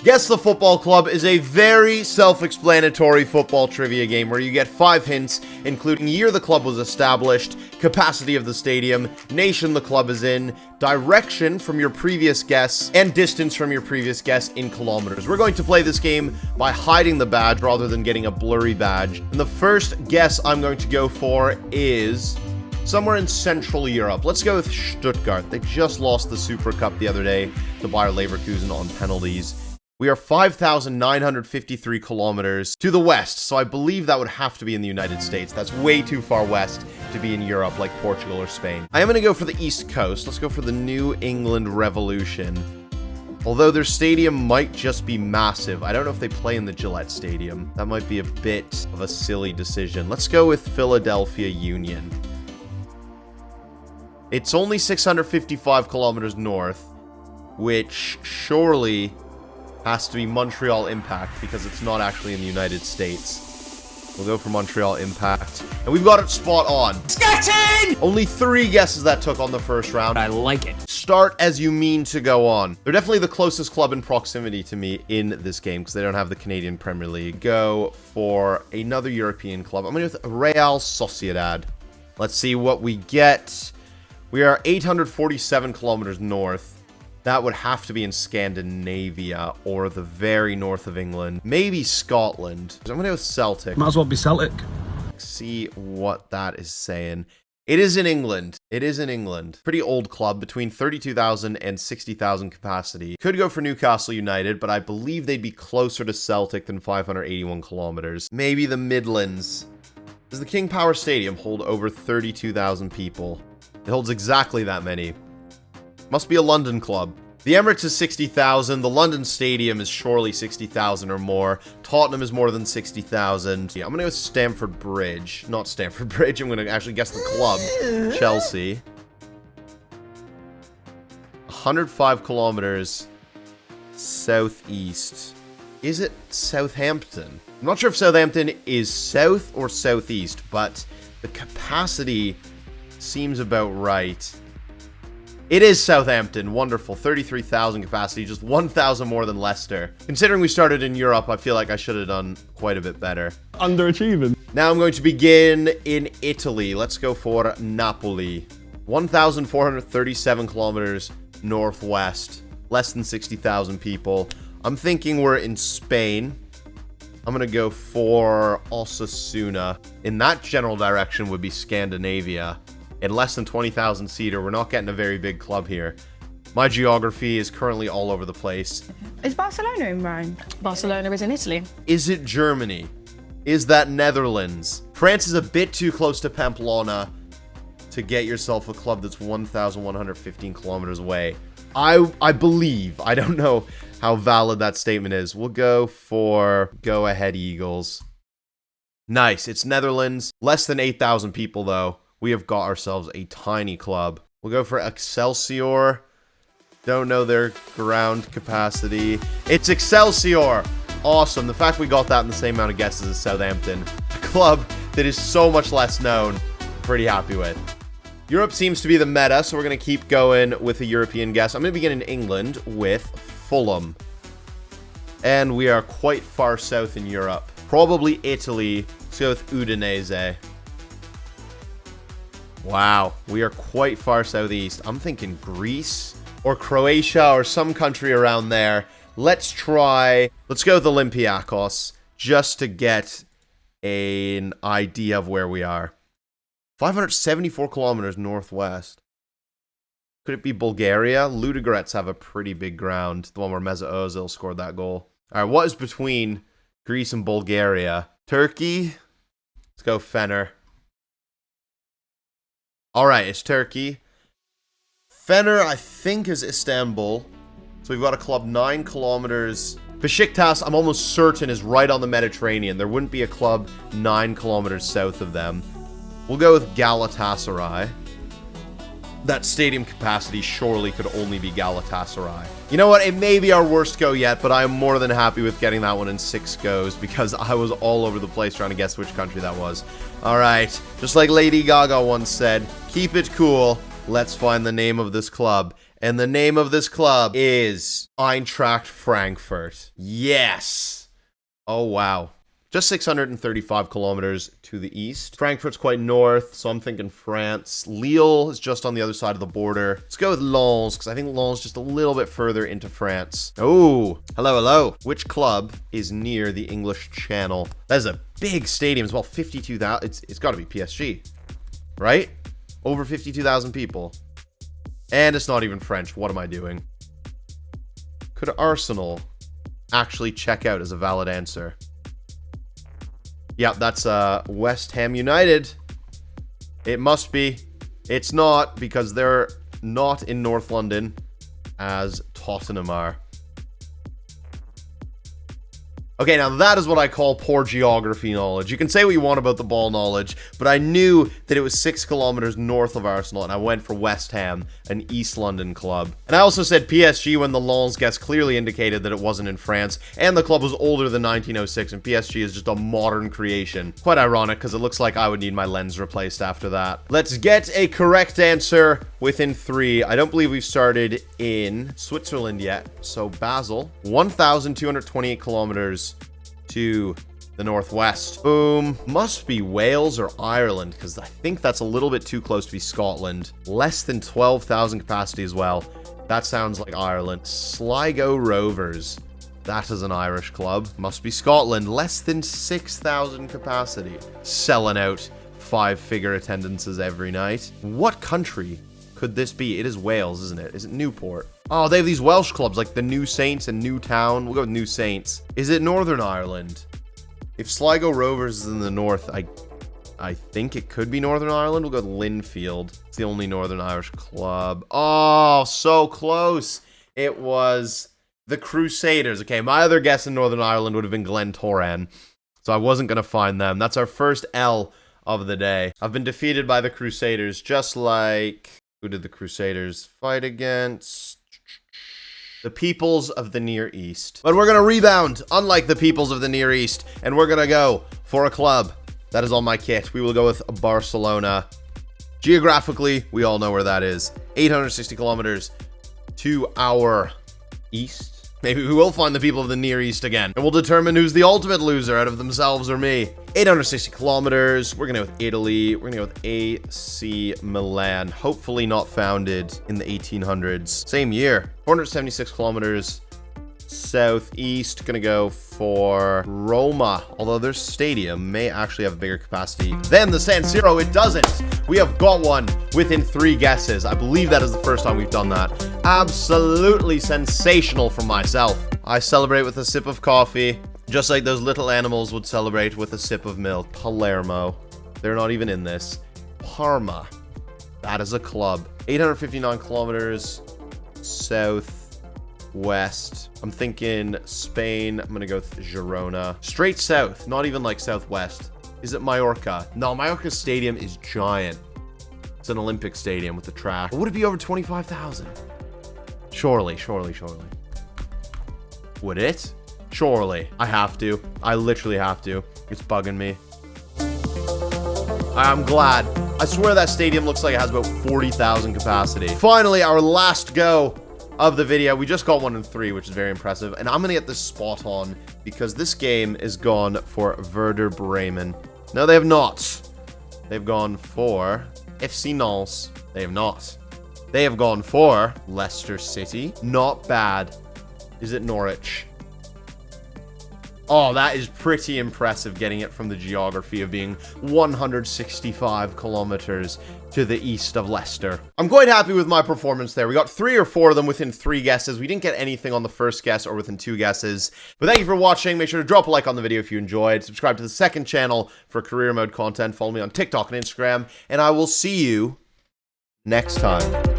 Guess the Football Club is a very self-explanatory football trivia game where you get 5 hints, including year the club was established, capacity of the stadium, nation the club is in, direction from your previous guess, and distance from your previous guess in kilometers. We're going to play this game by hiding the badge rather than getting a blurry badge. And the first guess I'm going to go for is somewhere in Central Europe. Let's go with Stuttgart. They just lost the Super Cup the other day to Bayer Leverkusen on penalties. We are 5,953 kilometers to the west, so I believe that would have to be in the United States. That's way too far west to be in Europe, like Portugal or Spain. I am going to go for the East Coast. Let's go for the New England Revolution. Although their stadium might just be massive. I don't know if they play in the Gillette Stadium. That might be a bit of a silly decision. Let's go with Philadelphia Union. It's only 655 kilometers north, which surely has to be Montreal Impact because it's not actually in the United States. We'll go for Montreal Impact. And we've got it spot on. Scatting! Only 3 guesses that took on the first round. I like it. Start as you mean to go on. They're definitely the closest club in proximity to me in this game because they don't have the Canadian Premier League. Go for another European club. I'm going to go with Real Sociedad. Let's see what we get. We are 847 kilometers north. That would have to be in Scandinavia or the very north of England. Maybe Scotland. I'm going to go with Celtic. Might as well be Celtic. See what that is saying. It is in England. It is in England. Pretty old club, between 32,000 and 60,000 capacity. Could go for Newcastle United, but I believe they'd be closer to Celtic than 581 kilometers. Maybe the Midlands. Does the King Power Stadium hold over 32,000 people? It holds exactly that many. Must be a London club. The Emirates is 60,000. The London Stadium is surely 60,000 or more. Tottenham is more than 60,000. Yeah, I'm going to go with Stamford Bridge. Not Stamford Bridge. I'm going to actually guess the club. Chelsea. 105 kilometers southeast. Is it Southampton? I'm not sure if Southampton is south or southeast, but the capacity seems about right. It is Southampton. Wonderful. 33,000 capacity. Just 1,000 more than Leicester. Considering we started in Europe, I feel like I should have done quite a bit better. Underachieving. Now I'm going to begin in Italy. Let's go for Napoli. 1,437 kilometers northwest. Less than 60,000 people. I'm thinking we're in Spain. I'm going to go for Osasuna. In that general direction would be Scandinavia. In less than 20,000 seater, we're not getting a very big club here. My geography is currently all over the place. Is Barcelona in Rome? Barcelona is in Italy. Is it Germany? Is that Netherlands? France is a bit too close to Pamplona to get yourself a club that's 1,115 kilometers away. I believe. I don't know how valid that statement is. We'll go for Go Ahead Eagles. Nice. It's Netherlands. Less than 8,000 people, though. We have got ourselves a tiny club. We'll go for Excelsior. Don't know their ground capacity. It's Excelsior. Awesome. The fact we got that in the same amount of guesses as Southampton. A club that is so much less known. Pretty happy with. Europe seems to be the meta, so we're going to keep going with a European guess. I'm going to begin in England with Fulham. And we are quite far south in Europe. Probably Italy. Let's go with Udinese. Wow, we are quite far southeast. I'm thinking Greece or Croatia or some country around there. Let's go with Olympiacos just to get an idea of where we are. 574 kilometers northwest. Could it be Bulgaria? Ludogorets have a pretty big ground. The one where Mesut Ozil scored that goal. All right, what is between Greece and Bulgaria? Turkey? Let's go Fener. All right, it's Turkey. Fener, I think, is Istanbul. So we've got a club 9 kilometers. Besiktas, I'm almost certain, is right on the Mediterranean. There wouldn't be a club 9 kilometers south of them. We'll go with Galatasaray. That stadium capacity surely could only be Galatasaray. You know what? It may be our worst go yet, but I'm more than happy with getting that one in 6 goes because I was all over the place trying to guess which country that was. All right. Just like Lady Gaga once said, keep it cool. Let's find the name of this club. And the name of this club is Eintracht Frankfurt. Yes. Oh, wow. Just 635 kilometers to the east. Frankfurt's quite north, so I'm thinking France. Lille is just on the other side of the border. Let's go with Lens, because I think Lens is just a little bit further into France. Oh, hello, hello. Which club is near the English Channel? That is a big stadium as well. 52,000. It's got to be PSG, right? Over 52,000 people. And it's not even French. What am I doing? Could Arsenal actually check out as a valid answer? Yeah, that's West Ham United. It must be. It's not, because they're not in North London as Tottenham are. Okay, now that is what I call poor geography knowledge. You can say what you want about the ball knowledge, but I knew that it was 6 kilometers north of Arsenal, and I went for West Ham, an East London club. And I also said PSG when the Lens guess clearly indicated that it wasn't in France, and the club was older than 1906, and PSG is just a modern creation. Quite ironic, because it looks like I would need my lens replaced after that. Let's get a correct answer within 3. I don't believe we've started in Switzerland yet, so Basel, 1,228 kilometers to the northwest. Boom. Must be Wales or Ireland, because I think that's a little bit too close to be Scotland. Less than 12,000 capacity as well. That sounds like Ireland. Sligo Rovers. That is an Irish club. Must be Scotland. Less than 6,000 capacity. Selling out 5-figure attendances every night. What country could this be? It is Wales, isn't it? Is it Newport? Oh, they have these Welsh clubs like the New Saints and Newtown. We'll go with New Saints. Is it Northern Ireland? If Sligo Rovers is in the north, I think it could be Northern Ireland. We'll go with Linfield. It's the only Northern Irish club. Oh, so close. It was the Crusaders. Okay, my other guess in Northern Ireland would have been Glentoran, so I wasn't going to find them. That's our first L of the day. I've been defeated by the Crusaders, just like... Who did the Crusaders fight against? The peoples of the Near East. But we're going to rebound, unlike the peoples of the Near East, and we're going to go for a club. That is on my kit. We will go with Barcelona. Geographically, we all know where that is. 860 kilometers to our east. Maybe we will find the people of the Near East again, and we'll determine who's the ultimate loser out of themselves or me. 860 kilometers. We're going to go with Italy. We're going to go with AC Milan. Hopefully not founded in the 1800s. Same year. 476 kilometers southeast. Going to go for Roma, although their stadium may actually have a bigger capacity than the San Siro. It doesn't. We have got one within 3 guesses. I believe that is the first time we've done that. Absolutely sensational for myself. I celebrate with a sip of coffee, just like those little animals would celebrate with a sip of milk. Palermo. They're not even in this. Parma. That is a club. 859 kilometers southwest. I'm thinking Spain. I'm going to go with Girona. Straight south. Not even like southwest. Is it Mallorca? No, Mallorca's stadium is giant. It's an Olympic stadium with the track. Or would it be over 25,000? Surely. Would it? Surely. I have to. I literally have to. It's bugging me. I'm glad. I swear that stadium looks like it has about 40,000 capacity. Finally, our last go of the video. We just got 1 in 3, which is very impressive. And I'm going to get this spot on because this game is gone for Werder Bremen. No, they have not. They've gone for FC Nantes. They have not. They have gone for Leicester City. Not bad. Is it Norwich? Oh, that is pretty impressive, getting it from the geography of being 165 kilometers to the east of Leicester. I'm quite happy with my performance there. We got 3 or 4 of them within 3 guesses. We didn't get anything on the first guess or within 2 guesses. But thank you for watching. Make sure to drop a like on the video if you enjoyed. Subscribe to the second channel for career mode content. Follow me on TikTok and Instagram. And I will see you next time.